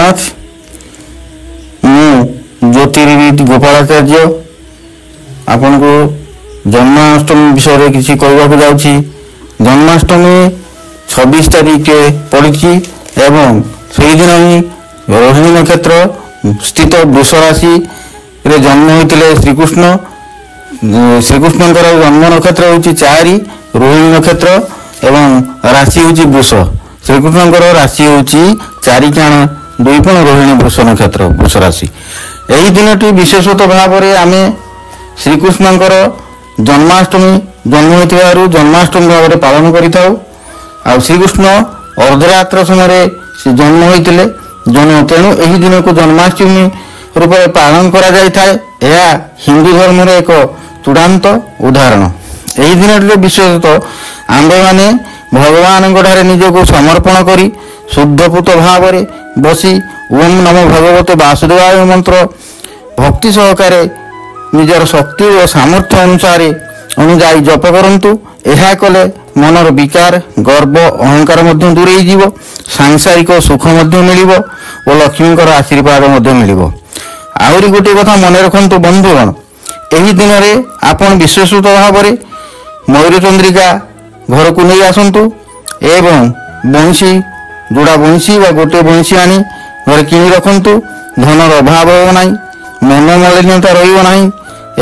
ଜଗନ୍ନାଥ। ମୁଁ ଜ୍ୟୋତିର୍ବିଦ ଗୋପାଳାଚାର୍ଯ୍ୟ ଆପଣଙ୍କୁ ଜନ୍ମାଷ୍ଟମୀ ବିଷୟରେ କିଛି କହିବାକୁ ଯାଉଛି। ଜନ୍ମାଷ୍ଟମୀ 26 ତାରିଖରେ ପଡ଼ିଛି ଏବଂ ସେହିଦିନ ହିଁ ରୋହିଣୀ ନକ୍ଷତ୍ର ସ୍ଥିତ ବୃଷ ରାଶିରେ ଜନ୍ମ ହୋଇଥିଲେ ଶ୍ରୀକୃଷ୍ଣ। ଶ୍ରୀକୃଷ୍ଣଙ୍କର ଜନ୍ମ ନକ୍ଷତ୍ର ହେଉଛି 4 ରୋହିଣୀ ନକ୍ଷତ୍ର ଏବଂ ରାଶି ହେଉଛି ବୃଷ। ଶ୍ରୀକୃଷ୍ଣଙ୍କର ରାଶି ହେଉଛି 4 ରୋହିଣୀ ବୃଷ ନକ୍ଷତ୍ର ବୃଷ ରାଶି। ଏହି ଦିନଟି ବିଶେଷତଃ ଭାବରେ ଆମେ ଶ୍ରୀକୃଷ୍ଣଙ୍କର ଜନ୍ମାଷ୍ଟମୀ ଜନ୍ମ ହୋଇଥିବାରୁ ଜନ୍ମାଷ୍ଟମୀ ଭାବରେ ପାଳନ କରିଥାଉ। ଆଉ ଶ୍ରୀକୃଷ୍ଣ ଅର୍ଦ୍ଧରାତ୍ର ସମୟରେ ସେ ଜନ୍ମ ହୋଇଥିଲେ, ତେଣୁ ଏହି ଦିନକୁ ଜନ୍ମାଷ୍ଟମୀ ରୂପରେ ପାଳନ କରାଯାଇଥାଏ। ଏହା ହିନ୍ଦୁ ଧର୍ମର ଏକ ଚୂଡ଼ାନ୍ତ ଉଦାହରଣ। ଏହି ଦିନଟିରେ ବିଶେଷତଃ ଆମ୍ଭେମାନେ ଭଗବାନଙ୍କଠାରେ ନିଜକୁ ସମର୍ପଣ କରି ଶୁଦ୍ଧପୂତ ଭାବରେ ବସି ଓମ୍ ନମୋ ଭଗବତେ ବାସୁଦେବାୟ ମନ୍ତ୍ର ଭକ୍ତି ସହକାରେ ନିଜର ଶକ୍ତି ଓ ସାମର୍ଥ୍ୟ ଅନୁଯାୟୀ ଜପ କରନ୍ତୁ। ଏହା କଲେ ମନର ବିକାର, ଗର୍ବ, ଅହଙ୍କାର ମଧ୍ୟ ଦୂରେଇଯିବ, ସାଂସାରିକ ସୁଖ ମଧ୍ୟ ମିଳିବ ଓ ଲକ୍ଷ୍ମୀଙ୍କର ଆଶୀର୍ବାଦ ମଧ୍ୟ ମିଳିବ। ଆହୁରି ଗୋଟିଏ କଥା ମନେ ରଖନ୍ତୁ ବନ୍ଧୁଗଣ, ଏହି ଦିନରେ ଆପଣ ବିଶେଷତଃ ଭାବରେ ମୟୂରଚନ୍ଦ୍ରିକା ଘରକୁ ନେଇ ଆସନ୍ତୁ ଏବଂ ବଇଁଶୀ, ଯୋଡ଼ା ବଇଁଶୀ ବା ଗୋଟିଏ ବଇଁଶୀ ଆଣି ଘରେ କିଣି ରଖନ୍ତୁ। ଧନର ଅଭାବ ହେବ ନାହିଁ, ମନୋମାଳିନ୍ୟତା ରହିବ ନାହିଁ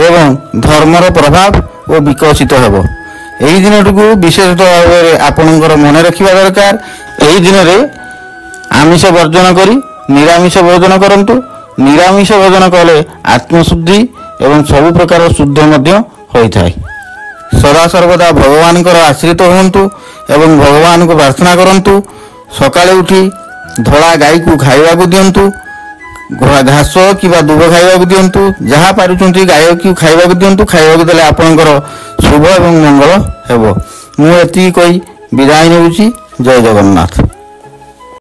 ଏବଂ ଧର୍ମର ପ୍ରଭାବ ଓ ବିକଶିତ ହେବ। ଏହି ଦିନଟିକୁ ବିଶେଷତଃ ଭାବରେ ଆପଣଙ୍କର ମନେ ରଖିବା ଦରକାର। ଏହି ଦିନରେ ଆମିଷ ବର୍ଜନ କରି ନିରାମିଷ ଭୋଜନ କରନ୍ତୁ। ନିରାମିଷ ଭୋଜନ କଲେ ଆତ୍ମଶୁଦ୍ଧି ଏବଂ ସବୁ ପ୍ରକାର ଶୁଦ୍ଧ ମଧ୍ୟ ହୋଇଥାଏ। ସଦାସର୍ବଦା ଭଗବାନଙ୍କର ଆଶ୍ରିତ ହୁଅନ୍ତୁ ଏବଂ ଭଗବାନଙ୍କୁ ପ୍ରାର୍ଥନା କରନ୍ତୁ। ସକାଳେ ଉଠି ଧଳା ଗାଈକୁ ଖାଇବାକୁ ଦିଅନ୍ତୁ, ଘାସ କିମ୍ବା ଦୁବ ଖାଇବାକୁ ଦିଅନ୍ତୁ। ଯାହା ପାରୁଛନ୍ତି ଗାଈକୁ ଖାଇବାକୁ ଦିଅନ୍ତୁ। ଖାଇବାକୁ ଦେଲେ ଆପଣଙ୍କର ଶୁଭ ଏବଂ ମଙ୍ଗଳ ହେବ। ମୁଁ ଏତିକି କହି ବିଦାୟ ନେଉଛି। ଜୟ ଜଗନ୍ନାଥ।